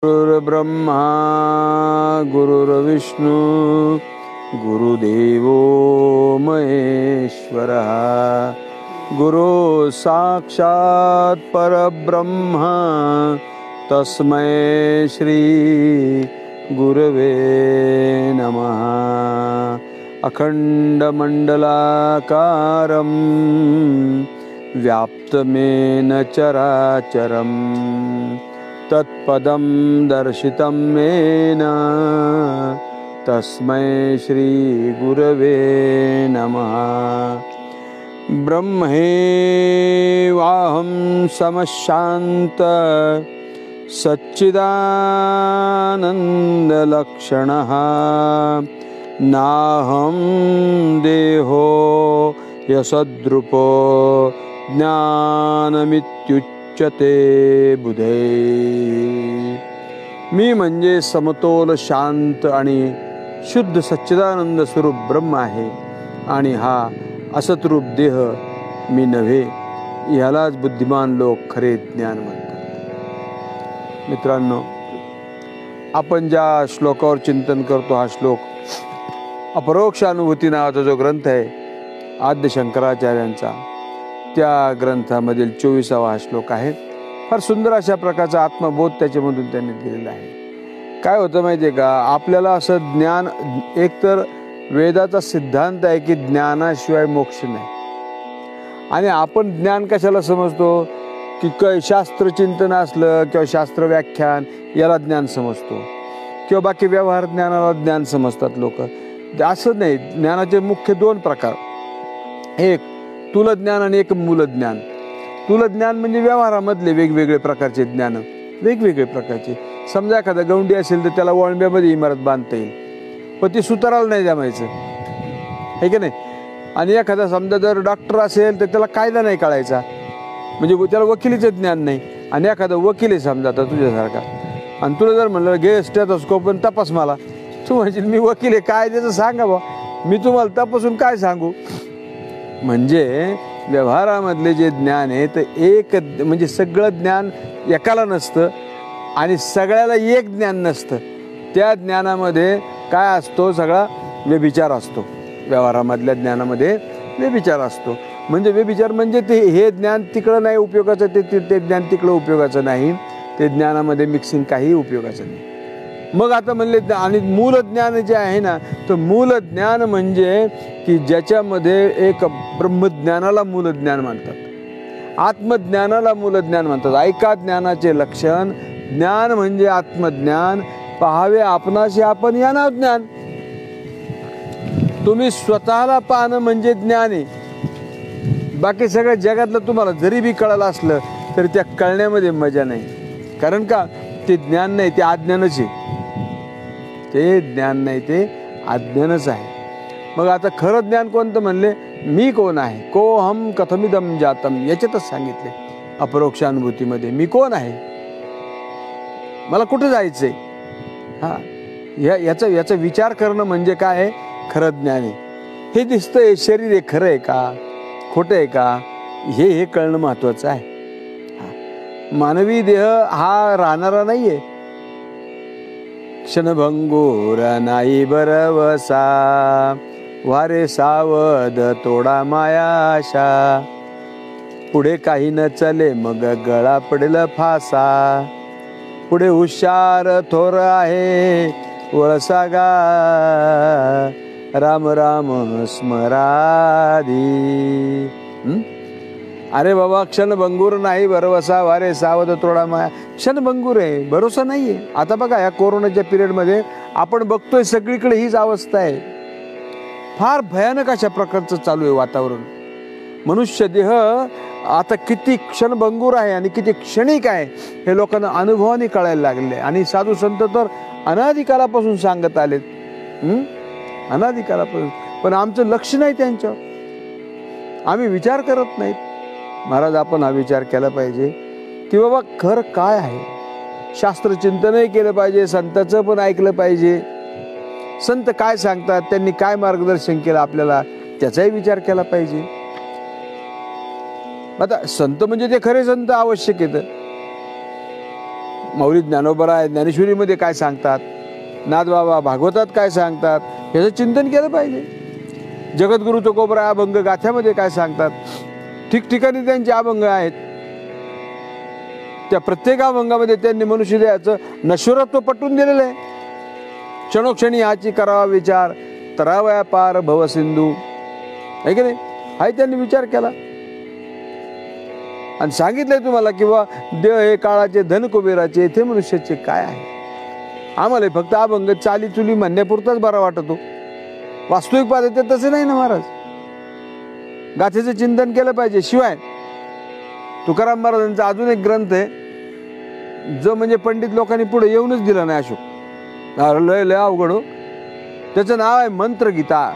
गुरुर्ब्रह्मा गुरुर्विष्णू गुरुदेवो महेश्वरः गुरु साक्षात् परब्रह्म तस्मै श्री गुरवे नमः। अखंडमंडलाकारं व्याप्तमेन चराचरं तत्पदं दर्शितं येन तस्मै श्री गुरवे नमः। ब्रह्मेवाहं समशांत सच्चिदानन्दलक्षणः नाहं देहो यसद्रूपो ज्ञानमित्युच्यते बुधे। मी म्हणजे समतोल शांत आणि शुद्ध सच्चिदानंद स्वरूप ब्रह्म आहे आणि हा असतरूप देह मी नव्हे। यालाच बुद्धिमान लोक खरे ज्ञान म्हणतात। मित्रांनो, आपण ज्या श्लोकावर चिंतन करतो हा श्लोक अपरोक्ष अनुभूती नावाचा जो ग्रंथ आहे आद्य शंकराचार्यांचा, त्या ग्रंथामधील 24वा हा श्लोक आहे। फार सुंदर अशा प्रकारचा आत्मबोध त्याच्यामधून त्यांनी दिलेला आहे। काय होतं माहिती आहे का, आपल्याला असं ज्ञान, एकतर वेदाचा सिद्धांत आहे की ज्ञानाशिवाय मोक्ष नाही, आणि आपण ज्ञान कशाला समजतो की शास्त्र चिंतन असलं किंवा शास्त्र व्याख्यान याला ज्ञान समजतो, किंवा बाकी व्यवहार ज्ञानाला ज्ञान समजतात लोक। असं नाही, ज्ञानाचे मुख्य 2 प्रकार, एक तुल ज्ञान आणि एक मूल ज्ञान। तुल ज्ञान म्हणजे व्यवहारामधले वेगवेगळे प्रकारचे ज्ञान, वेगवेगळे प्रकारचे। समजा एखादा गवंडी असेल तर त्याला वळंब्यामध्ये इमारत बांधता येईल, पण ती सुताराला नाही जमायचं, हे की नाही। आणि एखादा समजा जर डॉक्टर असेल तर त्याला कायदा नाही कळायचा, म्हणजे त्याला वकिलीचं ज्ञान नाही। आणि एखादा वकील आहे समजा आता तुझ्यासारखा, आणि तुला जर म्हणलं घे स्टेथोस्कोप आणि तपास मला, तू म्हणशील मी वकील आहे, काय त्याचं सांगा बा, मी तुम्हाला तपासून काय सांगू। म्हणजे व्यवहारामधले जे ज्ञान आहे तर एक म्हणजे सगळं ज्ञान एकाला नसतं आणि सगळ्याला एक ज्ञान नसतं। त्या ज्ञानामध्ये काय असतो, सगळा व्यभिचार असतो। व्यवहारामधल्या ज्ञानामध्ये व्यभिचार असतो, म्हणजे व्यभिचार म्हणजे ते हे ज्ञान तिकडं नाही उपयोगाचं, ते ज्ञान तिकडं उपयोगाचं नाही, ते ज्ञानामध्ये मिक्सिंग काही उपयोगाचं नाही। मग आता म्हणले, आणि मूल ज्ञान जे आहे ना, तर मूल ज्ञान म्हणजे की ज्याच्यामध्ये एक ब्रह्मज्ञानाला मूल ज्ञान म्हणतात, आत्मज्ञानाला मूल ज्ञान म्हणतात। ऐका ज्ञानाचे लक्षण, ज्ञान म्हणजे आत्मज्ञान, पाहावे आपणाशी आपण या नाव ज्ञान। तुम्ही स्वतःला पाहणं म्हणजे ज्ञान आहे। बाकी सगळ्या जगातलं तुम्हाला जरी बी कळलं असलं तरी त्या कळण्यामध्ये मजा नाही, कारण का ते ज्ञान नाही, ते अज्ञानच आहे। ते ज्ञान नाही, ते अज्ञानच आहे। मग आता खरं ज्ञान कोणतं म्हणले, मी कोण आहे, को हम कथमिदम जातम, याच्यातच सांगितले अपरोक्षानुभूतीमध्ये, मी कोण आहे, मला कुठे जायचंय, हा याचा विचार करणं म्हणजे काय आहे, खरं ज्ञान आहे। हे दिसतंय शरीर आहे, खरं आहे का खोटं आहे का, हे कळणं महत्वाचं आहे। मानवी देह हा राहणारा नाहीये, क्षणभंगूर नाही बरवसा, वारे सावध तोडा मायाशा, पुढे काही न चले मग गळा पडेल फासा, पुढे हुशार थोर आहे वळसा गा, राम राम स्मराधी। अरे बाबा, क्षणभंगूर नाही भरवसा, वारे सावध तोडा माया, क्षणभंगूर आहे, भरोसा नाहीये। आता बघा या कोरोनाच्या पिरियडमध्ये आपण बघतोय सगळीकडे हीच अवस्था आहे, फार भयानक अशा प्रकारचं चालू आहे वातावरण। मनुष्य देह आता किती क्षणभंगूर आहे आणि किती क्षणिक आहे हे लोकांना अनुभवाने कळायला लागले, आणि साधू संत तर अनादिकालापासून सांगत आलेत, अनादिकालापासून, पण आमचं लक्ष नाही त्यांच्यावर, आम्ही विचार करत नाहीत। महाराज, आपण हा विचार केला पाहिजे की बाबा खरं काय आहे, शास्त्र चिंतनही केलं पाहिजे, संतांचं पण ऐकलं पाहिजे, संत काय सांगतात, त्यांनी काय मार्गदर्शन केलं आपल्याला त्याचाही विचार केला पाहिजे। आता संत म्हणजे ते खरे संत आवश्यक आहेत, माऊली ज्ञानोबा ज्ञानेश्वरीमध्ये काय सांगतात, नाथबाबा भागवतात काय सांगतात, याचं चिंतन केलं पाहिजे. जगद्गुरु तुकोबराय अभंग गाथ्यामध्ये काय सांगतात, ठिकठिकाणी त्यांचे अभंग आहेत. त्या प्रत्येक अभंगामध्ये त्यांनी मनुष्यदेहाचं नश्वरत्व पटवून दिलेलं आहे. क्षणोक्षणी याची करावा विचार, तरावया पार भवसिंधू, आहे की नाही, हाय त्यांनी विचार केला आणि सांगितलंय तुम्हाला की बा देव हे काळाचे धन कुबेराचे, ते मनुष्याचे काय आहे. आम्हाला फक्त अभंग चाली चुली म्हणण्यापुरताच बरा वाटतो. वास्तविक पाहते तसे नाही ना महाराज. गाथेचं चिंतन केलं पाहिजे. शिवाय तुकाराम महाराजांचा अजून एक ग्रंथ आहे जो म्हणजे पंडित लोकांनी पुढे येऊनच दिला नाही. अशोक लय लय अवघड हो. त्याचं नाव आहे मंत्रगीता.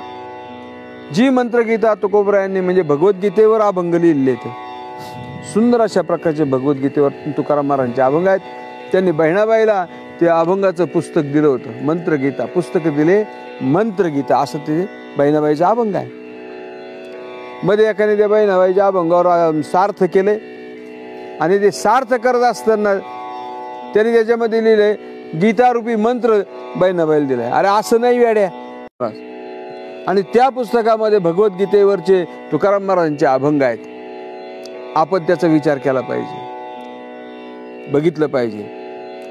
जी मंत्रगीता तुकोबरायांनी म्हणजे भगवद्गीतेवर अभंग लिहिले. ते सुंदर अशा प्रकारचे भगवद्गीतेवर तुकाराम महाराजांचे अभंग आहेत. त्यांनी बहिणाबाईला ते अभंगाचं पुस्तक दिलं होतं, मंत्रगीता पुस्तक दिले, मंत्रगीता असं ते बहिणाबाईचं अभंग आहे. मध्ये एकाने त्या बहिणाबाईच्या अभंगावर सार्थ केले आणि ते सार्थ करत असताना त्यांनी त्याच्यामध्ये लिहिले गीतारूपी मंत्र बहिणाबाईला दिलाय. अरे असं नाही वेड्या. आणि त्या पुस्तकामध्ये भगवद्गीतेवरचे तुकाराम महाराजांचे अभंग आहेत. आपण त्याचा विचार केला पाहिजे, बघितलं पाहिजे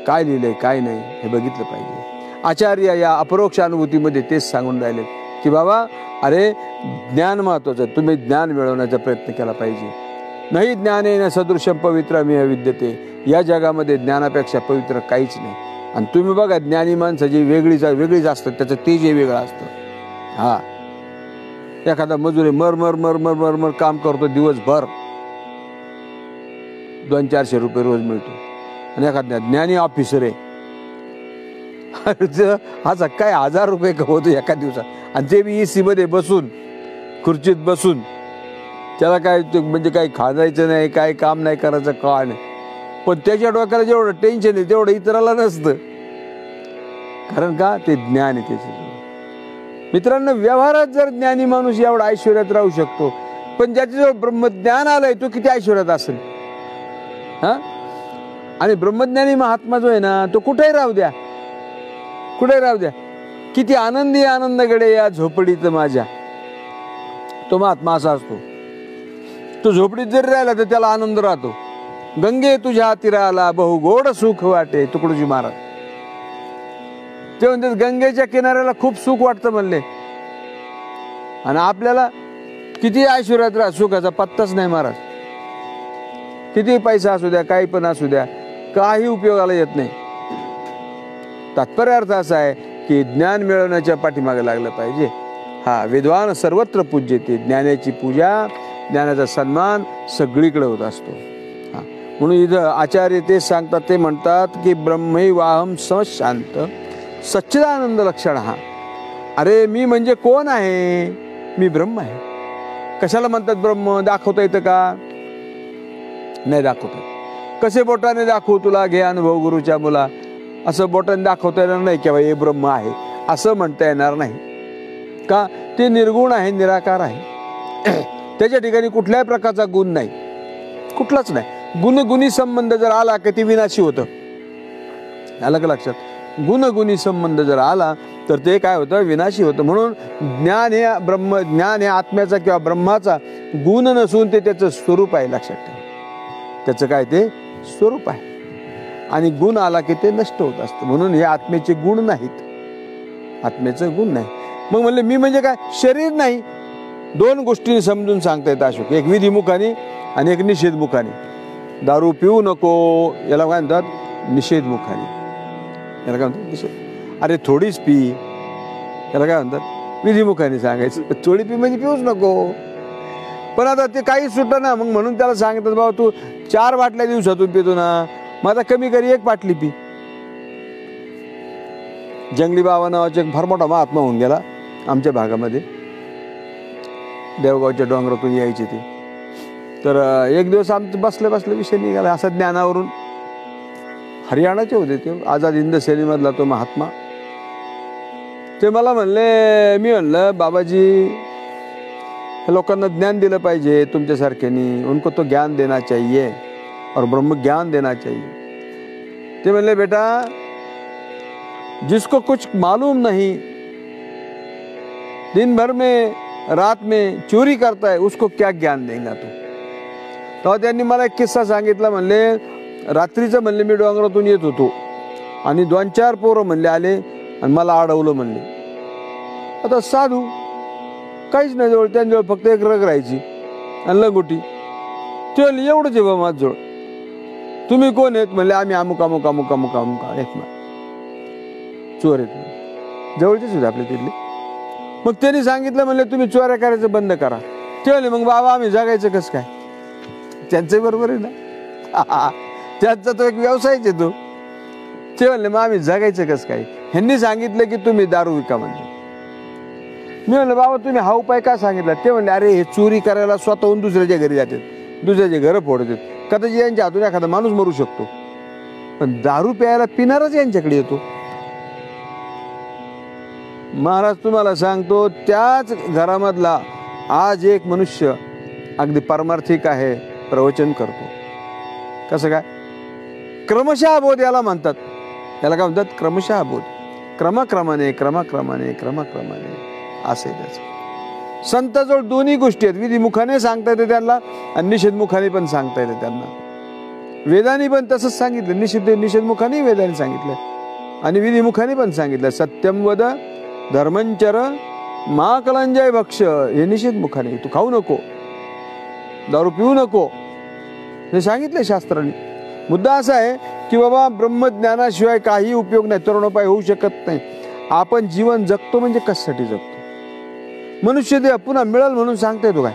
काय लिहिलंय काय नाही हे बघितलं पाहिजे. आचार्य या अपरोक्ष अनुभूतीमध्ये तेच सांगून राहिले की बाबा अरे ज्ञान महत्वाचं, तुम्ही ज्ञान मिळवण्याचा प्रयत्न केला पाहिजे. नाही ज्ञानेन सदृशं पवित्रमिह विद्यते. या जगामध्ये ज्ञानापेक्षा पवित्र काहीच नाही. आणि तुम्ही बघा ज्ञानी माणसाची वेगळीच असतं, त्याचं तेजही वेगळं असतं. हा एखादा मजुरी मर मर मर मर मर मर काम करतो दिवसभर, 200-400 रुपये रोज मिळतो. आणि एखादा ज्ञानी ऑफिसर आहे हा काय 1000 रुपये कमवतो एका दिवसात. आणि ते बी AC मध्ये बसून, खुर्चीत बसून. त्याला काय म्हणजे काही खाजायचं नाही, काय काम नाही करायचं, काय नाही. पण त्याच्या डोक्याला जेवढं टेन्शन आहे तेवढं इतराला नसतं. कारण का ते ज्ञान आहे त्याचे. मित्रांनो, व्यवहारात जर ज्ञानी माणूस एवढा ऐश्वर्यात राहू शकतो, पण ज्याच्याजवळ ब्रह्मज्ञान आलंय तो किती ऐश्वर्यात असेल. हा आणि ब्रह्मज्ञानी महात्मा जो आहे ना तो कुठेही राहू द्या, कुठे राहू द्या, किती आनंदी आनंदगडे या झोपडीत माझ्या. तो महात्मा असा असतो. तो झोपडीत जरी राहिला तर त्याला आनंद राहतो. गंगे तुझ्या तीराला बहु गोड सुख वाटे, तुकडोजी महाराज. ते म्हणतात गंगेच्या किनाऱ्याला खूप सुख वाटतं म्हणले. आणि आपल्याला किती ऐश्वर्यात राहा, सुखाचा पत्ताच नाही महाराज. किती पैसा असू द्या, काही पण असू द्या, काही उपयोगाला येत नाही. तात्पर्य अर्थ असा आहे की ज्ञान मिळवण्याच्या पाठीमागे लागलं पाहिजे. हा विद्वान सर्वत्र पूज्यते. ज्ञानाची पूजा, ज्ञानाचा सन्मान सगळीकडे होत असतो. हा म्हणून इथं आचार्य ते सांगतात, ते म्हणतात की ब्रह्मैवाहम समशांत सच्चिदानंद लक्षण. हा अरे मी म्हणजे कोण आहे, मी ब्रह्म आहे. कशाला म्हणतात ब्रह्म? दाखवता येतं का? नाही दाखवता. कसे बोटाने दाखवू तुला, घे अनुभव गुरुच्या मुला. असं बोटाने दाखवता येणार नाही की हे ब्रह्म आहे असं म्हणता येणार नाही. का? ते निर्गुण आहे, निराकार आहे. त्याच्या ठिकाणी कुठल्याही प्रकारचा गुण नाही, कुठलाच नाही. गुणगुणी संबंध जर आला की ते विनाशी होतं. आलं का लक्षात? गुणगुणी संबंध जर आला तर ते काय होतं? विनाशी होतं. म्हणून ज्ञान हे ज्ञान हे आत्म्याचा किंवा ब्रह्माचा गुण नसून ते त्याचं स्वरूप आहे. लक्षात ठेवा, त्याचं काय ते स्वरूप आहे. आणि गुण आला की ते नष्ट होत असतं. म्हणून हे आत्म्याचे गुण नाहीत, आत्म्याचं गुण नाही. मग म्हणले मी म्हणजे काय? शरीर नाही. 2 गोष्टी समजून सांगता येतात अशोक, एक विधिमुखाने आणि एक निषेधमुखाने. दारू पिऊ नको याला काय म्हणतात? निषेधमुखाने. याला काय म्हणतात? निषेध. अरे थोडीच पी याला काय म्हणतात? विधिमुखाने सांगायचं. थोडी पी म्हणजे पिऊच नको. पण आता ते काही सुटतं ना, मग म्हणून त्याला सांगतात बाबा तू 4 बाटल्या दिवसातून पितो ना, मग आता कमी करी 1 बाटली पी. जंगली बाबा नावाचा एक फार मोठा महात्मा होऊन गेला आमच्या भागामध्ये. देवगावच्या डोंगरातून यायचे ते. तर एक दिवस आमचं बसले विषय निघाला असा ज्ञानावरून. हरियाणाचे होते ते, आझाद हिंद सेनेमधला तो महात्मा. ते मला म्हणले, मी म्हणलं बाबाजी लोकांना ज्ञान दिलं पाहिजे तुमच्यासारख्यानी, उनको तो ज्ञान देना चाहिए और ब्रह्म ज्ञान देना चाहिए. ते म्हणले बेटा जिसको कुछ मालूम नहीं दिन भर में रात में चोरी करता है उसको क्या ज्ञान देगा तू. तेव्हा त्यांनी मला एक किस्सा सांगितला. म्हणले रात्रीचं म्हणले मी डोंगरातून येत होतो आणि 2-4 पोरं म्हणले आले आणि मला अडवलं म्हणले. आता साधू काहीच नाही जवळ, त्यांच्याजवळ फक्त एक रग राहायची आणि लंगोटी. ते म्हणले एवढंच आहे बा माझ्याजवळ. तुम्ही कोण आहेत म्हणले आम्ही अमुक अमुक अमुक अमुक अमुक आहेत ना. चोर आहेत जवळचेच होते आपल्या तिथले. मग त्यांनी सांगितलं म्हणले तुम्ही चोऱ्या करायचं बंद करा. ते म्हणले मग बाबा आम्ही जगायचं कसं काय. त्यांचं बरोबर आहे ना, त्यांचा तो एक व्यवसायच आहे तो. ते म्हणले मग आम्ही जगायचं कसं काय. ह्यांनी सांगितलं की तुम्ही दारू विका म्हणजे. मी म्हणलं बाबा तुम्ही हा उपाय का सांगितला. ते म्हणले अरे हे चोरी करायला स्वतःहून दुसऱ्याच्या घरी जातात, दुसऱ्याचे घरं फोडतात, कदाचित यांच्या हातून एखादा माणूस मरू शकतो, पण दारू प्यायला पिणारच यांच्याकडे येतो. महाराज तुम्हाला सांगतो त्याच घरामधला आज एक मनुष्य अगदी पारमार्थिक आहे, प्रवचन करतो. कसं काय. क्रमशः बोध याला म्हणतात. याला काय म्हणतात क्रमशः बोध. क्रमाक्रमाने क्रमाक्रमाने क्रमाक्रमाने असे त्याचं. संताजवळ दोन्ही गोष्टी आहेत. विधिमुखाने सांगता येते त्यांना आणि निषेधमुखाने पण सांगता येते त्यांना. वेदांनी पण तसंच सांगितलं. निषेधमुखाने वेदांनी सांगितलं आणि विधिमुखाने पण सांगितलं. सत्यम वद धर्मंचर मा कलंजय भक्ष. हे निषेधमुखाने. तू खाऊ नको, दारू पिऊ नको, हे सांगितलं शास्त्राने. मुद्दा असा आहे की बाबा ब्रह्मज्ञानाशिवाय काही उपयोग नाही, तरुणोपाय होऊ शकत नाही. आपण जीवन जगतो म्हणजे कशासाठी जगतो. मनुष्य देह पुन्हा मिळेल म्हणून सांगता येतो काय.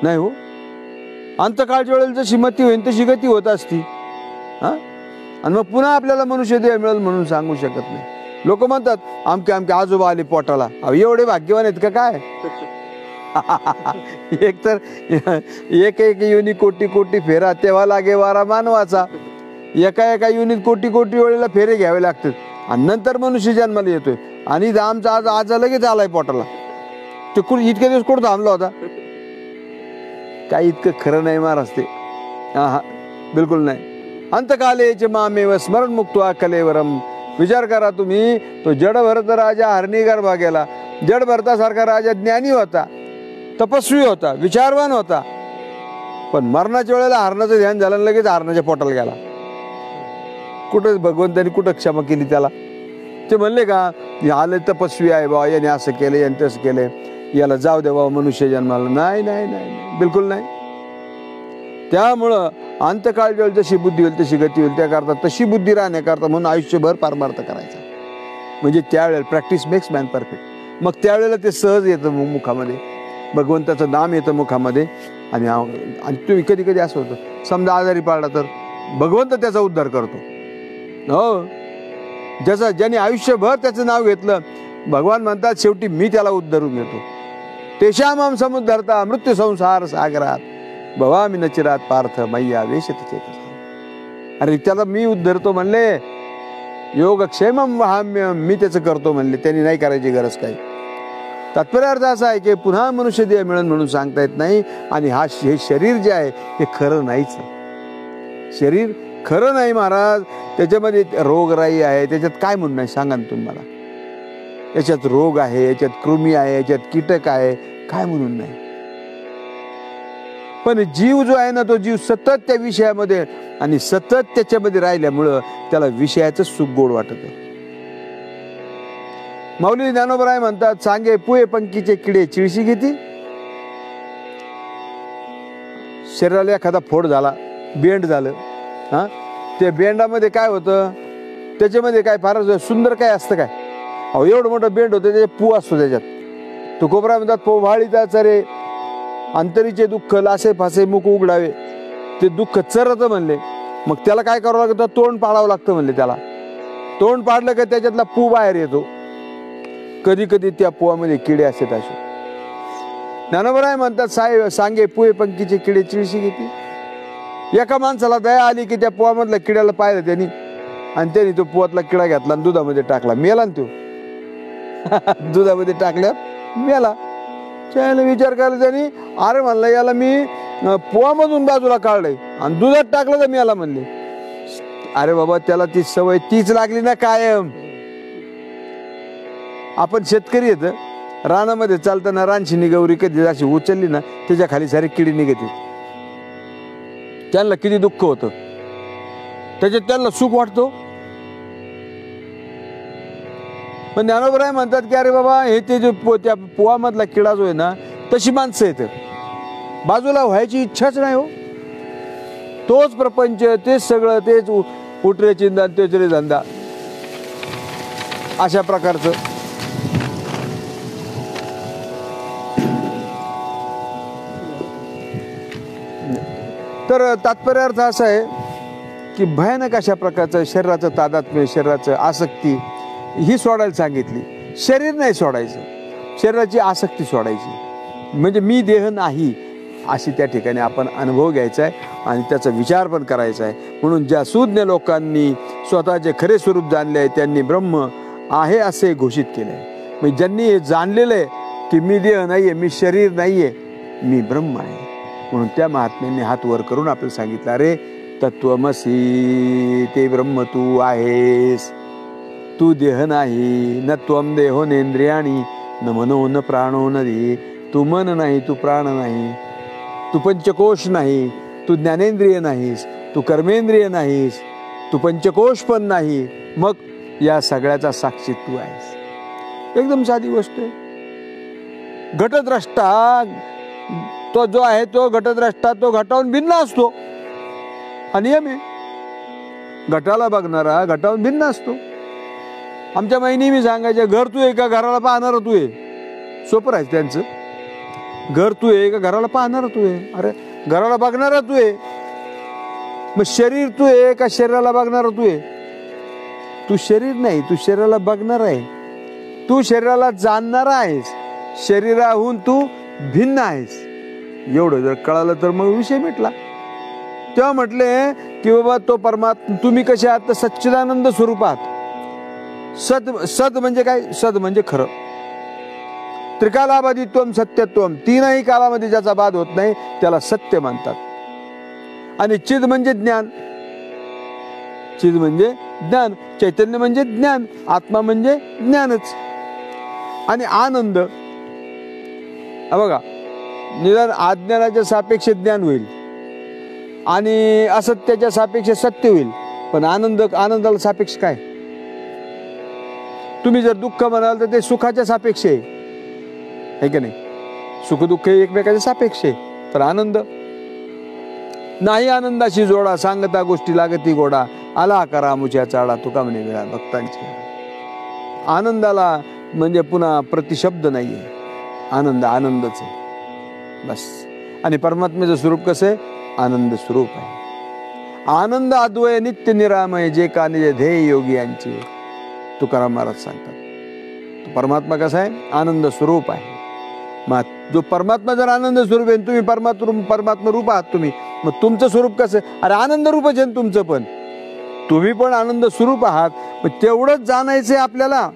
नाही हो. अंतकाळच्या वेळेला जशी मती होईल तशी गती होत असती. आणि मग पुन्हा आपल्याला मनुष्य देह मिळेल म्हणून सांगू शकत नाही. लोक म्हणतात आमके आमके आजोबा आले पोटाला. एवढे भाग्यवान आहेत का काय. एक तर एक एक युनी कोटी कोटी फेरा तेव्हा लागे वारा मानवाचा. एका एका युनीत कोटी कोटी वेळेला फेरे घ्यावे लागतात आणि नंतर मनुष्य जन्माला येतोय. आणि आमचा आज आज लगेच आलाय पोटाला. ते इतके दिवस कुठं थांबला होता. काही इतकं खरं नाही महाराज ते. हा बिलकुल नाही. अंतकाले मामेव स्मरण मुक्त्वा कलेवरम. विचार करा तुम्ही. तो जड भरत राजा हरणी गर्भा गेला. जड भरतासारखा राजा ज्ञानी होता, तपस्वी होता, विचारवान होता, पण मरणाच्या वेळेला हरणाचं ध्यान झालं लगेच हरणाच्या पोटाला गेला. कुठं भगवंतांनी कुठं क्षमा केली त्याला. ते म्हणले का आले तपस्वी आहे बाबा, याने असं केलं याने तसं केलं, याला जाऊ दे बाबा मनुष्य जन्माला. नाही नाही नाही बिलकुल नाही. त्यामुळं अंतकाळ वेळ जशी बुद्धी होईल तशी गती होईल. त्याकरता तशी बुद्धी राहण्याकरता म्हणून आयुष्यभर पारमार्थ करायचा. म्हणजे त्यावेळेला प्रॅक्टिस मेक्स मॅन परफेक्ट. मग त्यावेळेला ते सहज येतं मुखामध्ये, भगवंताचं नाम येतं मुखामध्ये. आणि तुम्ही कधी कधी असं होतं समजा आजारी पडला तर भगवंत त्याचा उद्धार करतो. हो. ज्याने आयुष्यभर त्याचं नाव घेतलं भगवान म्हणतात शेवटी मी त्याला उद्धारून घेतो. तेषामाम समुद्धरता मृत्यू संसार सागरात भवामी नचिरात पार्थ मय्या वेशत चेतसा. अरे त्याला मी उद्धरतो म्हणले. योगक्षेमम वहाम्यम. मी त्याचं करतो म्हणले. त्यांनी नाही करायची गरज काही. तात्पर्य अर्थ असा आहे की पुन्हा मनुष्य देह मिळेल म्हणून सांगता येत नाही. आणि हे शरीर जे आहे हे खरं नाहीच. शरीर खरं नाही महाराज. त्याच्यामध्ये रोगराई आहे. त्याच्यात काय म्हणून नाही सांगा ना तुम्हाला. याच्यात रोग आहे, याच्यात कृमी आहे, याच्यात कीटक आहे, काय म्हणून नाही. पण जीव जो आहे ना तो जीव सतत त्या विषयामध्ये आणि सतत त्याच्यामध्ये राहिल्यामुळं त्याला विषयाचं सुख गोड वाटत आहे. माऊली ज्ञानोबराय म्हणतात सांगे पुये पंखीचे किडे चिळशी घेती. शरीराला एखादा फोड झाला, बेंड झालं, त्या बेंडामध्ये काय होतं, त्याच्यामध्ये काय फार सुंदर काय असतं काय. अहो एवढं मोठं बेंड होतं, त्याचे पू असतो त्याच्यात. तो कोपरा म्हणतात पोवाळीचा चरे अंतरीचे दुःख लासे फासे मुख उघडावे. ते दुःख चरत म्हणले. मग त्याला काय करावं लागतं, तोंड पाडावं लागतं म्हणले. त्याला तोंड पाडलं का त्याच्यातला पू बाहेर येतो. कधी कधी त्या पुवामध्ये किडे असतात. असे ज्ञानोबराय म्हणतात सांगे पुये पंखीचे किडे चिळशी घेते. एका माणसाला दया आली की त्या पुवामधल्या किड्याला पाहिलं त्यांनी आणि त्यांनी तो पुवातला किडा घेतला आणि दुधामध्ये टाकला. मेला ना तो. दुधामध्ये टाकल्यावर मेला. त्याने विचार केला त्यांनी, अरे म्हणलं याला मी पोवामधून बाजूला काढलंय आणि दुधात टाकलं तर मेला म्हणले. अरे बाबा त्याला ती सवय तीच लागली ना कायम. आपण शेतकरी येत रानामध्ये चालताना रानशिनी गौरी कधी अशी उचलली ना त्याच्या खाली सारी किडी निघते. त्यांना किती दुःख होतं, त्याच्यात त्यांना सुख वाटतो. पण ज्ञानोबराय म्हणतात की अरे बाबा हे ते जो त्या पोवामधला किडा जो आहे ना तशी माणसं येत, बाजूला व्हायची इच्छाच नाही हो. तोच प्रपंच, तेच सगळं, तेच उठरे चिंतन, तेच रे धंदा, अशा प्रकारचं. तर तात्पर्य अर्थ असा आहे की भयानक अशा प्रकारचं शरीराचं तादात्म्य, शरीराचं आसक्ती ही सोडायला सांगितली. शरीर नाही सोडायचं, शरीराची आसक्ती सोडायची. म्हणजे मी देह नाही अशी त्या ठिकाणी आपण अनुभव घ्यायचा आहे आणि त्याचा विचार पण करायचा आहे. म्हणून ज्या सुज्ञ लोकांनी स्वतःचे खरे स्वरूप जाणले आहे त्यांनी ब्रह्म आहे असे घोषित केले आहे. म्हणजे ज्यांनी हे जाणलेलं आहे की मी देह नाही आहे, मी शरीर नाही आहे, मी ब्रह्म आहे, म्हणून त्या महात्म्यांनी हात वर करून आपल्याला सांगितलं अरे तत्वमसी, ते ब्रह्म तू आहेस, तू देह नाही. न त्वम देहो नेंद्रियाणी न मनो न प्राणो नदी, तू मन नाही, तू प्राण नाही, तू पंचकोश नाही, तू ज्ञानेंद्रिय नाहीस, तू कर्मेंद्रिय नाहीस, तू पंचकोश पण नाही, मग या सगळ्याचा साक्षी तू आहेस. एकदम साधी गोष्ट आहे. घटद्रष्टा तो जो आहे तो घटद्रष्टा तो घटावून भिन्न असतो हा नियम आहे. घटाला बघणारा घटावून भिन्न असतो. आमच्या महिनी मी सांगायचे घर तू आहे का घराला पाहणार तू आहे. सोपं आहे त्यांचं. घर तू आहे का घराला पाहणार तू आहे. अरे घराला बघणारा तू आहे. मग शरीर तू आहे का शरीराला बघणारा तू आहे. तू शरीर नाही, तू शरीराला बघणार आहे, तू शरीराला जाणणारा आहेस, शरीराहून तू भिन्न आहेस. एवढं जर कळालं तर मग विषय मिटला. तेव्हा म्हटले की बाबा तो परमात्मा तुम्ही कसे आहात तर सच्चिदानंद स्वरूपात. सद म्हणजे काय. सद म्हणजे खरं. त्रिकालाबाधित्वम सत्यत्वम, तीनही कालामध्ये ज्याचा बाध होत नाही त्याला सत्य म्हणतात. आणि चिद म्हणजे ज्ञान. चिद म्हणजे ज्ञान, चैतन्य म्हणजे ज्ञान, आत्मा म्हणजे ज्ञानच. आणि आनंद बघा, निदान अज्ञानाच्या सापेक्ष ज्ञान होईल आणि असत्याच्या सापेक्ष सत्य होईल, पण आनंदाला सापेक्ष काय. तुम्ही जर दुःख म्हणाल तर ते सुखाच्या सापेक्ष आहे की नाही. सुख दुःख एकमेकाच्या सापेक्ष आहे. तर आनंद नाही आनंदाशी जोडा, सांगता गोष्टी लागती गोडा, आला करा मुच्या चाळा, तुका म्हणे वेळा भक्तांची. आनंदाला म्हणजे पुन्हा प्रतिशब्द नाहीये. आनंद आनंदच आहे बस. आणि परमात्म्याचं स्वरूप कसं आहे. आनंद स्वरूप आहे. आनंद अद्वय नित्य निरामय, जे का निज ध्येय योगी यांचे, तुकाराम महाराज सांगतात. तो परमात्मा कसा आहे. आनंद स्वरूप आहे. मग जो परमात्मा जर आनंद स्वरूप आहे, तुम्ही परमात्मा रूप आहात तुम्ही, मग तुमचं स्वरूप कसं. अरे आनंद रूपच आहे तुमचं, पण तुम्ही पण आनंद स्वरूप आहात. मग तेवढंच जाणायचं आहे आपल्याला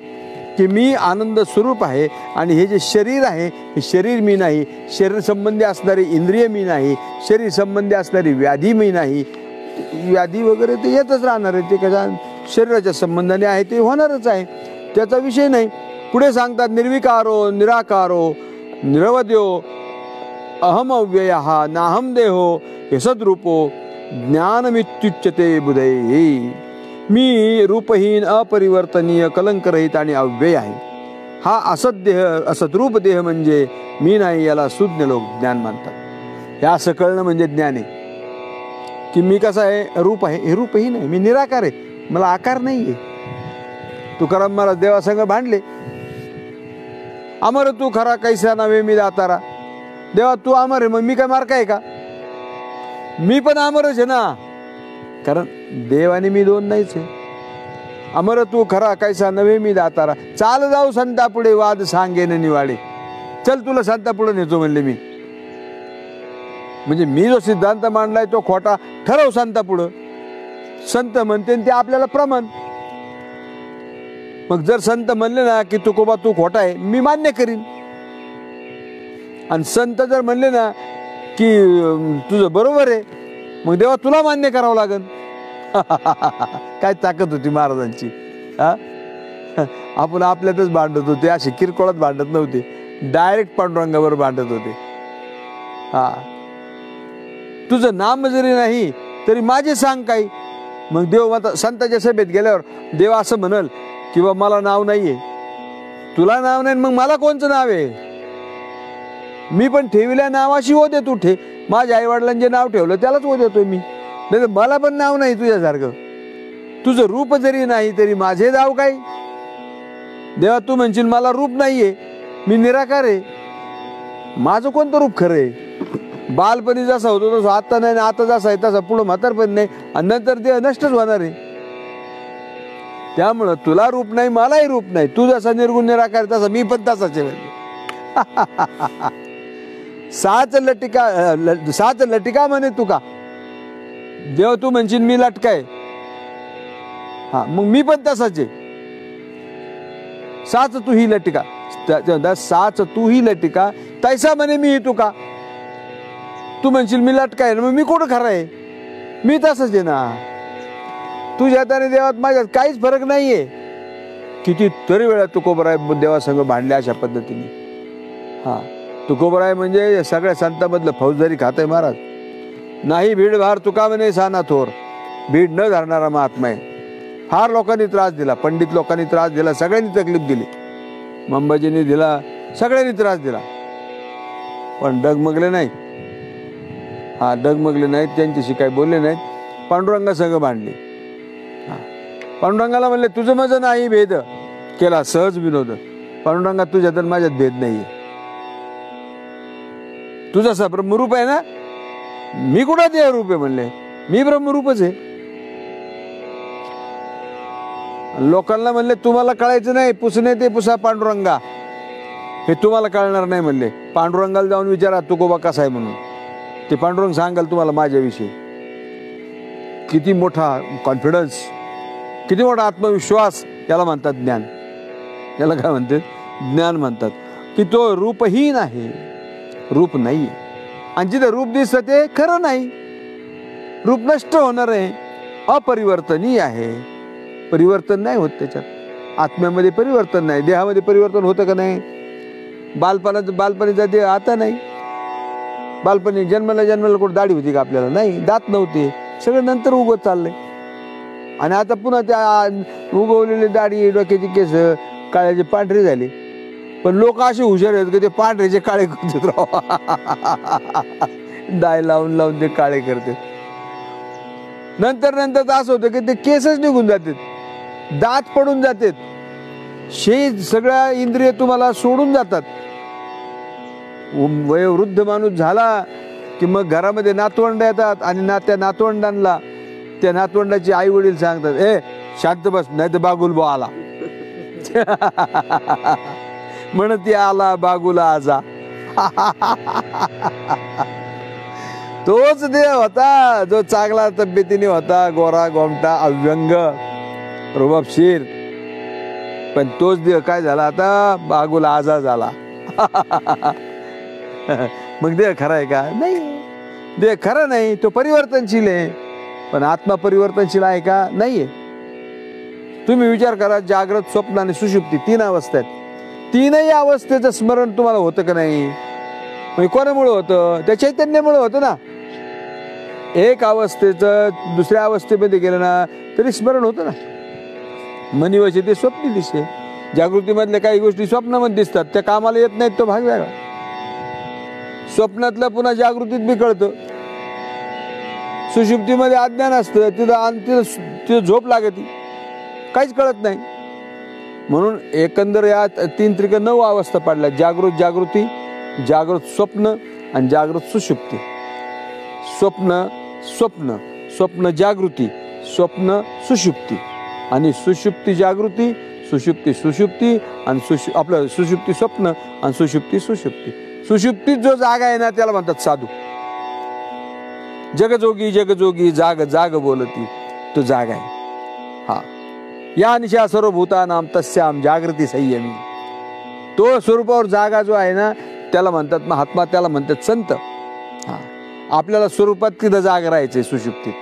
की मी आनंद स्वरूप आहे आणि हे जे शरीर आहे हे शरीर मी नाही. शरीर संबंधी असणारी इंद्रिय मी नाही. शरीर संबंधी असणारी व्याधी मी नाही. व्याधी वगैरे ते येतच राहणार आहे. ते कशा शरीराच्या संबंधाने आहे ते होणारच आहे, त्याचा विषय नाही. पुढे सांगतात निर्विकारो निराकारो निरवध्यो अहम अव्यय नाहम देहो हे सद्रूपो ज्ञानमित्युच्यते बुधये. मी रूपहीन अपरिवर्तनीय कलंकरहित आणि अव्यय आहे. हा असत देह असद्रूप देह म्हणजे मी नाही, याला सुज्ञ लोक ज्ञान मानतात. हे असं कळणं म्हणजे ज्ञान आहे की मी कसा आहे. रूप आहे, हे रूपहीन आहे, मी निराकार आहे, मला आकार नाही आहे. तुकाराम महाराज देवासंग भांडले. अमर तू खरा कैसा नव्हे मी दातारा. देवा तू अमर आहे, मग मी काय मार्क आहे का. मी पण अमरच आहे ना, कारण देव आणि मी दोन नाहीच आहे. अमर तू खरा कैसा नव्हे मी दातारा. चाल जाऊ संता पुढे वाद सांगेन निवाडे. चल तुला संता पुढे नेतो म्हणले मी. म्हणजे मी जो सिद्धांत मांडलाय तो खोटा ठरव संता पुढं. संत म्हणते ते आपल्याला प्रमाण. मग जर संत म्हणले ना की तुकोबा तू खोटा आहे, मी मान्य करीन. आणि संत जर म्हणले ना की तुझं बरोबर आहे, मग देवा तुला मान्य करावं लागेल. काय ताकद होती महाराजांची. हा, आपण आपल्यातच भांडत होते, अशी किरकोळात भांडत नव्हते, डायरेक्ट पांडुरंगावर भांडत होते. हा, तुझं नाम जरी नाही तरी माझे सांग काही. मग देव संतांच्या सभेत गेल्यावर देव असं म्हणल की बा मला नाव नाहीये, तुला नाव नाही, मग मला कोणचं नाव आहे? मी पण ठेविल्या नावाशी हो देतो ठे, माझ्या आई वडिलांनी जे नाव ठेवलं त्यालाच हो देतोय मी. नाही मला पण नाव नाही तुझ्यासारखं. तुझं रूप जरी नाही तरी माझे नाव काय? देवा तू म्हणशील मला रूप नाहीये, मी निराकार आहे, माझं कोणतं रूप खरं आहे? बालपणी जसा होतो तसं आता नाही, आता जसा आहे तसा पुढं म्हातारपणी नाही, आणि नंतर ते नष्टच होणार आहे. त्यामुळं तुला रूप नाही, मलाही रूप नाही. तू जसा निर्गुण निराकार तसा मी पण तसाच आहे. साच लटिका म्हणे तुका. देव तू म्हणशील मी लटकाय, हा मग मी पण तसाच आहे. साच तू ही लटिका, साच तू ही लटिका तैसा म्हणे मी तुका. तू म्हणशील मी लटकाय, मग मी कुठं खरं आहे? मी तसंच आहे ना. तुझ्यात आणि देवात माझ्यात काहीच फरक नाहीये. किती तरी वेळा तुकोबराय देवासंग भांडले अशा पद्धतीने. हा, तुकोबराय म्हणजे सगळ्या संतांमधलं फौजदारी खातंय महाराज. नाही भीड भार तुका म्हणे साना थोर, भीड न धरणारा महात्मा आहे. फार लोकांनी त्रास दिला, पंडित लोकांनी त्रास दिला, सगळ्यांनी तकलीफ दिली, मंबाजींनी दिला, सगळ्यांनी त्रास दिला, पण डगमगले नाही. हा, डगमगले नाहीत, त्यांच्याशी काही बोलले नाहीत, पांडुरंगा संग भांडले. पांडुरंगाला म्हणले तुझं माझं नाही भेद, केला सहज विनोद. पांडुरंगा तुझ्यात आणि माझ्यात भेद नाहीये, तुझा ब्रह्मरूप आहे ना, मी कुठं देह रूप आहे म्हणले, मी ब्रह्मरूपच आहे. लोकांना म्हणले तुम्हाला कळायचं नाही, पुसणे ते पुसा पांडुरंगा, हे तुम्हाला कळणार नाही म्हणले. पांडुरंगाला जाऊन विचारा तुकोबा कसा आहे म्हणून, ते पांडुरंग सांगाल तुम्हाला माझ्याविषयी. किती मोठा कॉन्फिडन्स, किती मोठा आत्मविश्वास, याला म्हणतात ज्ञान. याला काय म्हणतात? ज्ञान म्हणतात. की तो रूपहीन आहे, रूप नाही. आणि जिथे रूप दिसतं ते खरं नाही, रूप नष्ट होणार आहे, अपरिवर्तनीय आहे, परिवर्तन नाही होत त्याच्यात. आत्म्यामध्ये परिवर्तन नाही, देहामध्ये परिवर्तन होतं का नाही? बालपणीचा देह आता नाही. बालपणी जन्माला कुठं दाढी होती का आपल्याला? नाही, दात नव्हते, सगळं नंतर उगवत चाललंय. आणि आता पुन्हा त्या उगवलेली दाढी, डोक्याची केस काळ्याची पांढरी झाली. पण लोक असे हुशार आहेत की ते पांढऱ्याचे काळे करतात राव. डाय लावून लावून ते काळे करतात. नंतर असं होतं की ते केसच निघून जातात, दात पडून जातात, सगळ्या इंद्रिय तुम्हाला सोडून जातात. वयोवृद्ध माणूस झाला की मग घरामध्ये नातवंड येतात, आणि त्या नातवंडांना त्या नातवंडाची आई वडील सांगतात, ए शांत बस, नाही तर बागुल बो आला. म्हणत आला बागुला आजा. तोच देव होता जो चांगला तब्येतीने होता, गोरा गोमटा अव्यंग रुबाबशीर. पण तोच देव काय झाला आता? बागुला आजा झाला. मग देह खरा आहे का? नाही, देह खरा नाही, तो परिवर्तनशील आहे. पण आत्मा परिवर्तनशील आहे का? नाहीये. तुम्ही विचार करा, जागृत, स्वप्न आणि सुषुप्ती 3 अवस्था आहेत. 3ही अवस्थेचं स्मरण तुम्हाला होतं का नाही? म्हणजे कोणामुळे होतं? त्या चैतन्यामुळे होतं ना. एक अवस्थेचं दुसऱ्या अवस्थेमध्ये गेलं ना तरी स्मरण होतं ना. मनीवशी ते स्वप्नी दिसते. जागृतीमधल्या काही गोष्टी स्वप्नामध्ये दिसतात, त्या कामाला येत नाहीत, तो भाग वेगळा. स्वप्नातलं पुन्हा जागृतीत बी कळतं. सुषुप्तीमध्ये अज्ञान असतं, तिथं झोप लागते, काहीच कळत नाही. म्हणून एकंदर या 3 त्रिक 9 अवस्था पाडल्या: जागृत जागृती, जागृत स्वप्न आणि जागृत सुषुप्ती. स्वप्न स्वप्न, स्वप्न जागृती, स्वप्न सुषुप्ती, आणि सुषुप्ती जागृती, सुषुप्ती सुषुप्ती, आणि आपलं सुषुप्ती स्वप्न आणि सुषुप्ती सुषुप्ती. सुषुप्तीत जो जागा आहे ना त्याला म्हणतात साधू. जगजोगी जगजोगी जाग जाग बोलती, तो जागा आहे. हा, या निशा सर्वभूतानाम तस्याम जागृती संयमी. तो स्वरूपावर जागा जो आहे ना त्याला म्हणतात महात्मा, त्याला म्हणतात संत. हा, आपल्याला स्वरूपात तिथं जाग राहायचंय सुषुप्तीत.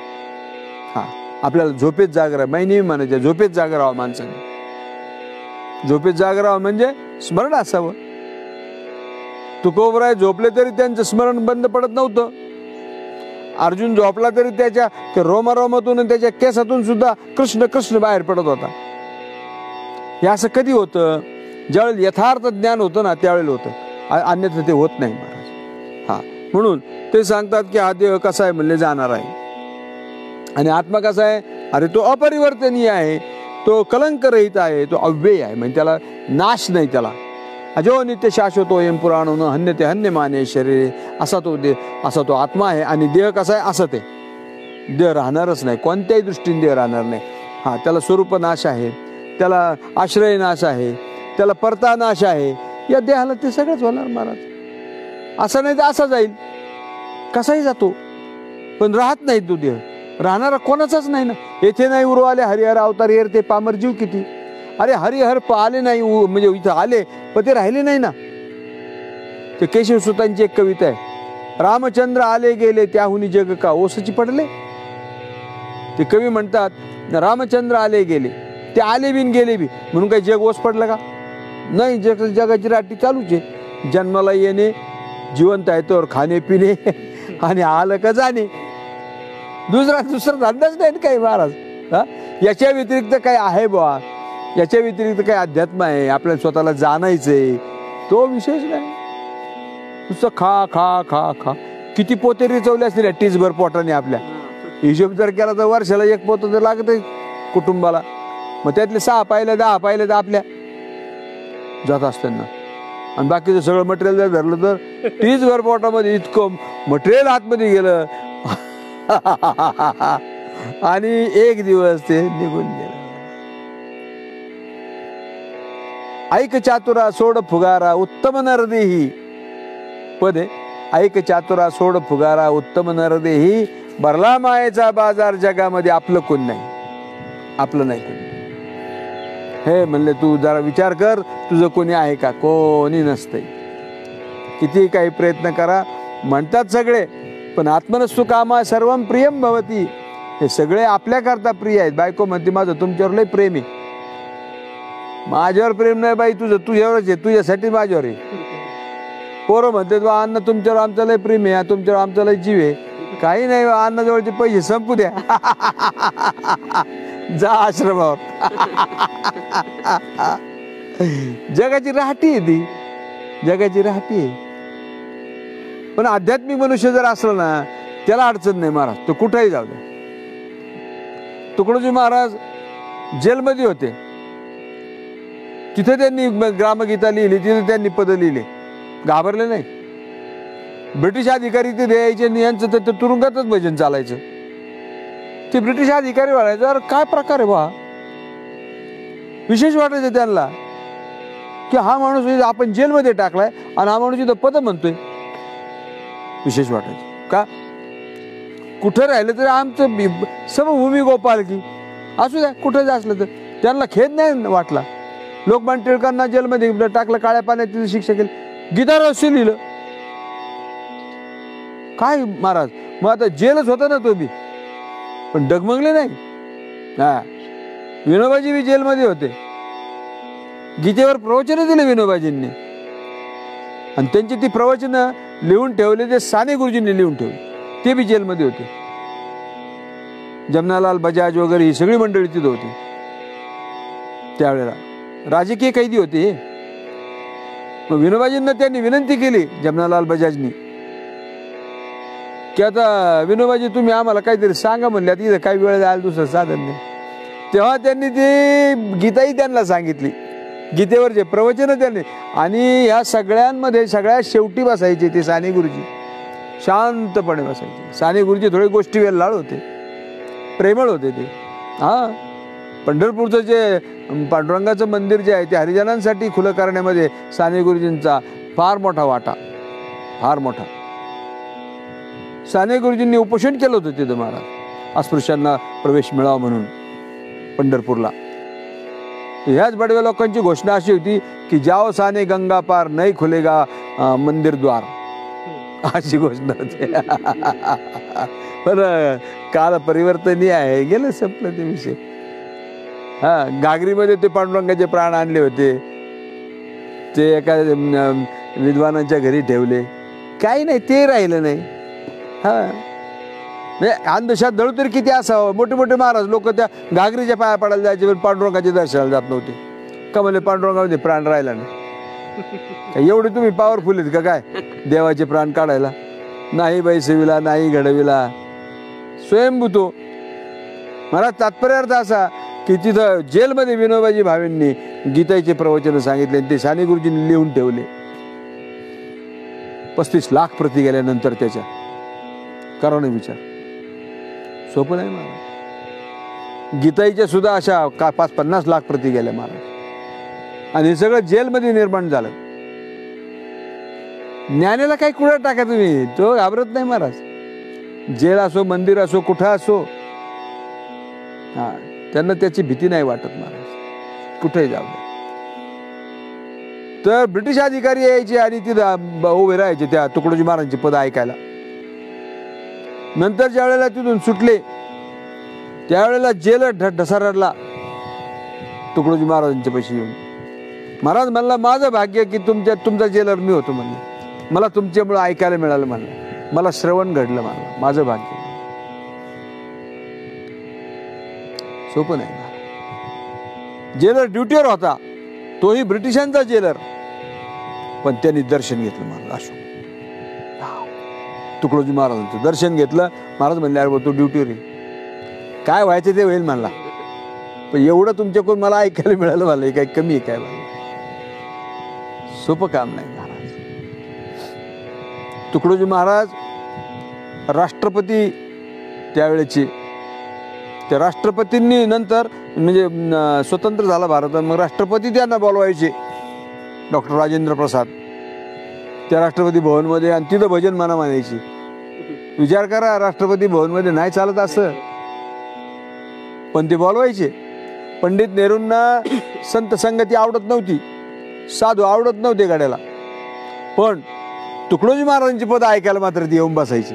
हा, आपल्याला झोपेत जाग राहा. मी नेहमी म्हणायचे झोपेत जाग राहावं माणसाने. झोपेत जाग राहावं म्हणजे स्मरण असावं. तुकोबराय झोपले तरी त्यांचं स्मरण बंद पडत नव्हतं. अर्जुन झोपला तरी त्याच्या रोमारोमातून त्याच्या केसातून सुद्धा कृष्ण कृष्ण बाहेर पडत होता. हे असं कधी होतं? ज्यावेळेला यथार्थ ज्ञान होतं ना त्यावेळेला होतं, अन्यथा ते होत नाही महाराज. हा, म्हणून ते सांगतात की हा देह कसा आहे म्हणले जाणार आहे, आणि आत्मा कसा आहे? अरे तो अपरिवर्तनीय आहे, तो कलंकरहित आहे, तो अव्यय आहे, म्हणजे त्याला नाश नाही. त्याला अजो नित्य शाश्वतोयम पुराणो न हन्यते हन्यमाने शरीरे, असा तो आत्मा आहे. आणि देह कसा आहे? असं ते देह राहणारच नाही, कोणत्याही दृष्टीने देह राहणार नाही. हा, त्याला स्वरूप नाश आहे, त्याला आश्रय नाश आहे, त्याला परता नाश आहे. या देहाला ते सगळंच होणार महाराज. असं नाही तर असा जाईल, कसाही जातो, पण राहत नाही तो देह. राहणारा कोणाचाच नाही ना. येथे नाही उरू आले हरिहर अवतार येर, ते पामर जीव किती. अरे हरिहर आले नाही, म्हणजे इथं आले पण ते राहिले नाही ना. ते केशवसुतांची एक कविता आहे, रामचंद्र आले गेले त्याहुनी जग का ओसची पडले. ते कवी म्हणतात रामचंद्र आले गेले, ते आले बिन गेले बी म्हणून काही जग ओस पडलं का? नाही, जगाची राटी चालूच आहे. जन्माला येणे, जिवंत आहे तर खाणे पिणे, आणि आलं का जाणे. दुसरा धंदाच नाही काही महाराज. हा, याच्या व्यतिरिक्त काय आहे बुवा? याच्या व्यतिरिक्त काय अध्यात्म आहे? आपल्याला स्वतःला जाणायचंय, तो विशेष नाही. नुसतं खा खा खा खा. किती पोते रिचवले असतील या टीसभर पोटाने आपल्या. हिशोब जर केला तर वर्षाला एक पोत तर लागत आहे कुटुंबाला. मग त्यातले 6 पाहिलं 10 पाहिलं तर आपल्या जात असताना, आणि बाकीचं सगळं मटेरियल जर धरलं तर टीसभर पोटामध्ये इतकं मटेरियल आतमध्ये गेलं आणि एक दिवस ते निघून गेलं. ऐक चातुरा सोड फुगारा उत्तम नरदेही पदे. ऐक चातुरा सोड फुगारा उत्तम नरदेही, भरला मायेचा बाजार जगामध्ये आपलं कोण नाही, आपलं नाही कोण. हे म्हणले तू जरा विचार कर, तुझं कोणी आहे का? कोणी नसतंय. किती काही प्रयत्न करा, म्हणतात सगळे, पण आत्मनस्तु कामा सर्वम प्रियम भवती. हे सगळे आपल्याकरता प्रिय आहेत. बायको म्हणते माझं तुमच्यावर लय प्रेम आहे. माझ्यावर प्रेम नाही बाई, तुझ्यावरच आहे, तुझ्यासाठी माझ्यावर आहे. पोरं म्हणते अन्न तुमच्यावर आमचं लय प्रेम आहे, तुमच्यावर आमचं लय जीव आहे. काही नाही, अन्नाजवळचे पैसे संपू द्या, जा आश्रमावर. जगाची राहटी आहे ती, जगाची राहटी आहे. पण आध्यात्मिक मनुष्य जर असला ना त्याला अडचण नाही महाराज, तो कुठेही जाऊ द्या. तुकडोजी महाराज जेलमध्ये होते, तिथे त्यांनी ग्रामगीता लिहिली, तिथे त्यांनी पद लिहिले, घाबरले नाही. ब्रिटिश अधिकारी ते द्यायचे, यांचं तर तुरुंगातच भजन चालायचं. ते ब्रिटिश अधिकारी म्हणायचं अरे काय प्रकार आहे बा. विशेष वाटायचं त्यांना की हा माणूस आपण जेलमध्ये टाकलाय आणि हा माणूस इथं पद म्हणतोय. विशेष वाटायचं का? कुठं राहिलं तरी आमचं समभूमी गोपाल की असू द्या, कुठं असलं तर त्यांना खेद नाही वाटला. लोकमान्य टिळकांना जेलमध्ये टाकलं, काळ्या पाण्यात शिक्षा केली, गीता रहस्य लिहिलं. काय महाराज, मग आता जेलच होता ना तो बी, पण डगमगले नाही. हा, विनोबाजी बी जेलमध्ये होते, गीतेवर प्रवचन दिले विनोबाजींनी, आणि त्यांची ती प्रवचन लिहून ठेवले ते साने गुरुजींनी लिहून ठेवले, ते बी जेलमध्ये होते. जमनालाल बजाज वगैरे ही सगळी मंडळी तिथे होती त्यावेळेला. राजकीय कैदी होते. मग विनोबाजींना त्यांनी विनंती केली जमनालाल बजाजनी की आता विनोबाजी तुम्ही आम्हाला काहीतरी सांगा म्हणले, आता इथं काही वेळ जायला दुसरं साधन नाही. तेव्हा त्यांनी ती गीताही त्यांना सांगितली, गीतेवरचे प्रवचन त्यांनी. आणि ह्या सगळ्यांमध्ये सगळ्यात शेवटी बसायचे ते साने गुरुजी, शांतपणे बसायचे. साने गुरुजी थोडे गोष्टी वेल्हाळ होते, प्रेमळ होते ते. हा, पंढरपूरचं जे पांडुरंगाचं मंदिर जे आहे ते हरिजनांसाठी खुलं करण्यामध्ये साने गुरुजींचा फार मोठा वाटा, फार मोठा. साने गुरुजींनी उपोषण केलं होतं तिथं महाराज, अस्पृश्यांना प्रवेश मिळावा म्हणून पंढरपूरला. ह्याच बडव्या लोकांची घोषणा अशी होती की जाओ साने गंगा पार, नाही खुलेगा मंदिर द्वार. अशी गोष्ट होते. पण काल परिवर्तनीय आहे, गेलं संपलं ते विषय. हा, घागरीमध्ये ते पांडुरंगाचे प्राण आणले होते, ते एका विद्वानाच्या घरी ठेवले, काही नाही, ते राहिलं नाही. हा, म्हणजे अंधश्रद्धा दळू तरी किती असावं. मोठे मोठे महाराज लोक त्या घागरीच्या पाया पडायला जायचे, पण पांडुरंगाच्या दर्शनाला जात नव्हते. का म्हणजे पांडुरंगामध्ये प्राण राहिला नाही. एवढे तुम्ही पॉवरफुल आहेत का काय देवाचे प्राण काढायला? नाही बैसविला, नाही घडविला, स्वयंभूतो. मला तात्पर्य अर्थ असा की तिथं जेलमध्ये विनोबाजी भावेंनी गीतेचे प्रवचन सांगितले, ते साने गुरुजींनी लिहून ठेवले. 35 लाख प्रती गेल्यानंतर त्याच्या. करा ना विचार, सोपं नाही महाराज. गीताईच्या सुद्धा अशा 50 लाख प्रती गेल्या महाराज, आणि हे सगळं जेलमध्ये निर्माण झालं. ज्ञानेला काही कुठं टाका तुम्ही, तो घाबरत नाही महाराज. जेल असो, मंदिर असो, कुठं असो, हा, त्यांना त्याची भीती नाही वाटत महाराज, कुठेही जाऊ. तर ब्रिटिश अधिकारी यायचे आणि तिथं उभे राहायचे त्या तुकडोजी महाराजांची पद ऐकायला. नंतर ज्या वेळेला तिथून सुटले त्यावेळेला जेलर ढसारला तुकडोजी महाराजांच्या पैसे येऊन. महाराज म्हणला, माझं भाग्य की तुमचा जेलर मी होतो म्हणलं, मला तुमच्यामुळे ऐकायला मिळालं म्हणलं, मला श्रवण घडलं म्हणलं, माझं भाग्य. सोपं नाही. जेलर ड्युटीवर होता, तोही ब्रिटिशांचा जेलर, पण त्यांनी दर्शन घेतलं महाराज. अशोक तुकडोजी महाराजांचं दर्शन घेतलं. महाराज म्हणले, अरे तो ड्युटीवर आहे, काय व्हायचं ते होईल म्हणला, पण एवढं तुमच्याकडून मला ऐकायला मिळालं मला, काही कमी आहे काय मला? सोपं काम नाही महाराज. तुकडोजी महाराज राष्ट्रपती त्यावेळेचे, त्या राष्ट्रपतींनी नंतर म्हणजे स्वतंत्र झाला भारत, मग राष्ट्रपती त्यांना बोलवायचे, डॉक्टर राजेंद्र प्रसाद, त्या राष्ट्रपती भवनमध्ये, आणि तिथं भजन म्हणा म्हणायची. विचार करा, राष्ट्रपती भवनमध्ये नाही चालत असं, पण ते बोलवायचे. पंडित नेहरूंना संत संगती आवडत नव्हती, साधू आवडत नव्हते गाड्याला, पण तुकडोजी महाराजांची पद ऐकायला मात्र ती येऊन बसायची.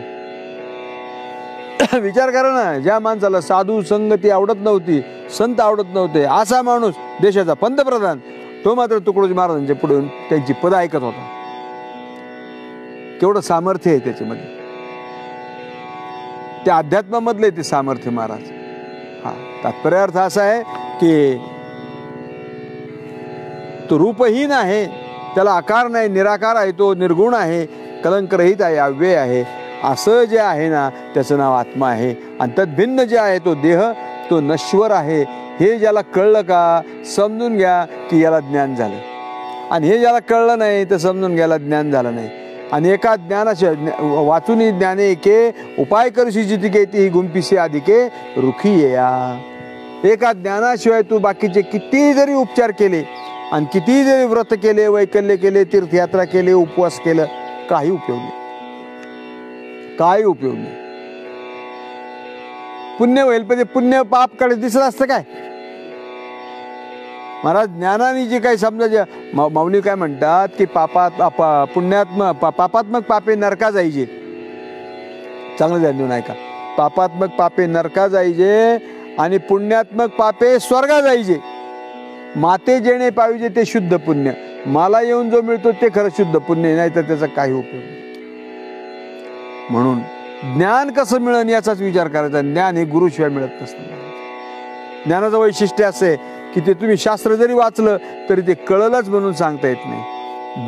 विचार करा ना, ज्या माणसाला साधू संगती आवडत नव्हती, संत आवडत नव्हते, असा माणूस देशाचा पंतप्रधान, तो मात्र तुकडोजी महाराजांच्या पुढे त्यांची पद ऐकत होता. केवढं सामर्थ्य आहे त्याच्यामध्ये, त्या अध्यात्मामधले ते सामर्थ्य महाराज. हा, तात्पर्य अर्थ असा आहे की तो रूपहीन आहे, त्याला आकार नाही, निराकार आहे, तो निर्गुण आहे, कलंकरहित आहे, अव्यय आहे. असं जे आहे ना, त्याचं नाव आत्मा आहे. आणि तद्भिन्न जे आहे तो देह, तो नश्वर आहे. हे ज्याला कळलं का, समजून घ्या की याला ज्ञान झालं. आणि हे ज्याला कळलं नाही तर समजून घ्यायला ज्ञान झालं नाही. आणि एका ज्ञानाशिवाय वाचून ज्ञाने के उपाय करशी जितिके ती गुंपिसे अधिके रुखी या. एका ज्ञानाशिवाय तू बाकीचे किती जरी उपचार केले आणि किती जरी व्रत केले, वैकल्य केले, तीर्थयात्रा केले, उपवास केलं, काही उपयोग नाही, काही उपयोग नाही. पुण्य होईल पण पुण्य पापकडे दिसत असतं काय महाराज? ज्ञानाने जे काही समजा, माऊली काय म्हणतात की पापात्मक पापे नरका जायचे. चांगलं ध्यान देऊन ऐका, पापात्मक पापे नरका जायचे आणि पुण्यात्मक पापे स्वर्गा जायचे. माते जेणे पाहिजे ते शुद्ध पुण्य, मला येऊन जो मिळतो ते खरं शुद्ध पुण्य, नाही तर त्याचा काही उपयोग नाही. म्हणून ज्ञान कसं मिळेल याचाच विचार करायचा. ज्ञान हे गुरुशिवाय मिळत नसतं. ज्ञानाचं वैशिष्ट्य असं आहे की ते तुम्ही शास्त्र जरी वाचलं तरी ते कळलंच म्हणून सांगता येत नाही.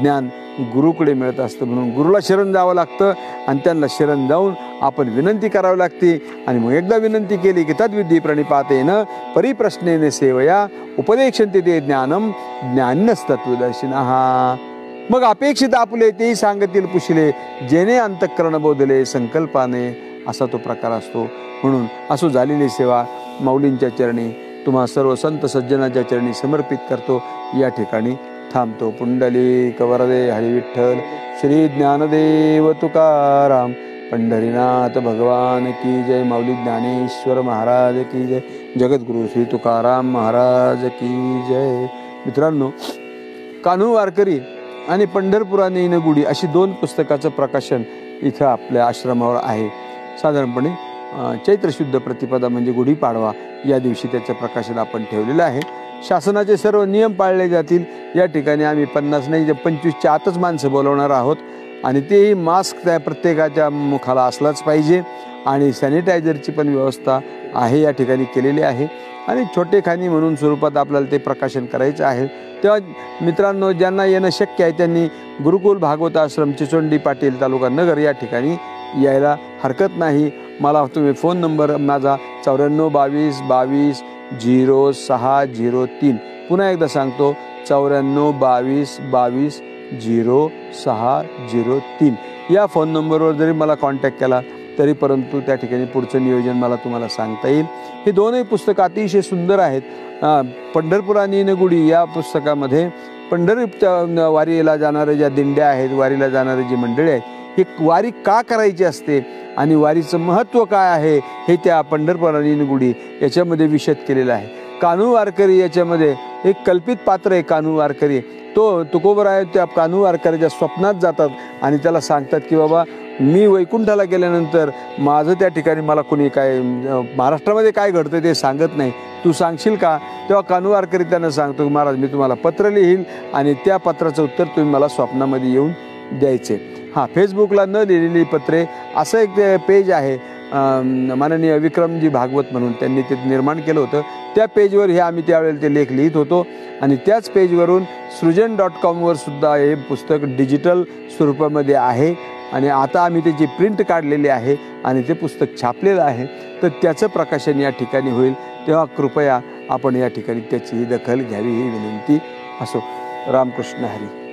ज्ञान गुरुकडे मिळत असतं, म्हणून गुरुला शरण जावं लागतं आणि त्यांना शरण जाऊन आपण विनंती करावी लागते. आणि मग एकदा विनंती केली की तद्विधी प्रणिपातेन परिप्रश्नेने सेवया उपदेक्षन्ते ते ज्ञानम ज्ञानस्तत्वदर्शिनः. मग अपेक्षित आपुले तेही सांगतील पुशिले, जेणे अंतःकरण बोधले संकल्पाने, असा तो प्रकार असतो. म्हणून असो झालेली सेवा माऊलींच्या चरणी, तुम्हा सर्व संत सज्जनाच्या चरणी समर्पित करतो. या ठिकाणी थांबतो. पुंडलिक वरदे हरी विठ्ठल, श्री ज्ञानदेव तुकाराम, पंढरीनाथ भगवान की जय. माऊली ज्ञानेश्वर महाराज की जय. जगद्गुरु श्री तुकाराम महाराज की जय. मित्रांनो, कान्हू वारकरी आणि पंढरपुराने गुढी अशी 2 पुस्तकाचं प्रकाशन इथं आपल्या आश्रमावर आहे. साधारणपणे चैत्र शुद्ध प्रतिपदा म्हणजे गुढीपाडवा या दिवशी त्याचं प्रकाशन आपण ठेवलेलं आहे. शासनाचे सर्व नियम पाळले जातील. या ठिकाणी आम्ही 50 नाही 25च्या आतच माणसं बोलवणार आहोत आणि तेही मास्क त्या प्रत्येकाच्या मुखाला असलाच पाहिजे आणि सॅनिटायझरची पण व्यवस्था आहे या ठिकाणी केलेली आहे आणि छोटेखानी म्हणून स्वरूपात आपल्याला ते प्रकाशन करायचं आहे. तेव्हा मित्रांनो, ज्यांना येणं शक्य आहे त्यांनी गुरुकुल भागवत आश्रम चिचोंडी पाटील तालुका नगर या ठिकाणी यायला हरकत नाही. मला तुम्ही फोन नंबर माझा 94 22 22 0603 पुन्हा एकदा सांगतो 94 22 22 0603 या फोन नंबरवर जरी मला कॉन्टॅक्ट केला तरी परंतु त्या ठिकाणी पुढचं नियोजन मला तुम्हाला सांगता येईल. हे दोनही पुस्तकं अतिशय सुंदर आहेत. पंढरपूर आणि निनगुडी या पुस्तकामध्ये पंढरीच्या वारीला जाणारे ज्या दिंड्या आहेत, वारीला जाणारे जी मंडळी आहेत, ही वारी का करायची असते आणि वारीचं महत्त्व काय आहे हे त्या पंढरपूर आणि निनगुडी याच्यामध्ये विशद केलेलं आहे. कान्हू वारकरी याच्यामध्ये एक कल्पित पात्र आहे. कान्हू वारकरी तो तुकोबराय त्या कान्हू वारकऱ्याच्या स्वप्नात जातात आणि त्याला सांगतात की बाबा मी वैकुंठाला गेल्यानंतर माझं त्या ठिकाणी मला कोणी काय महाराष्ट्रामध्ये काय घडतं ते सांगत नाही, तू सांगशील का? तेव्हा कान्हू वारकरी त्यांना सांगतो की महाराज मी तुम्हाला पत्र लिहील आणि त्या पत्राचं उत्तर तुम्ही मला स्वप्नामध्ये येऊन द्यायचे. फेसबुकला न लिहिलेली पत्रे असं एक पेज आहे माननीय विक्रमजी भागवत म्हणून त्यांनी ते निर्माण केलं होतं. त्या पेजवर हे आम्ही त्यावेळेला ते लेख लिहित होतो आणि त्याच पेजवरून सृजन.com सुद्धा हे पुस्तक डिजिटल स्वरूपामध्ये आहे आणि आता आम्ही त्याची प्रिंट काढलेली आहे आणि ते पुस्तक छापलेलं आहे. तर त्याचं प्रकाशन या ठिकाणी होईल. तेव्हा कृपया आपण या ठिकाणी त्याची दखल घ्यावी ही विनंती असो. रामकृष्ण हरी.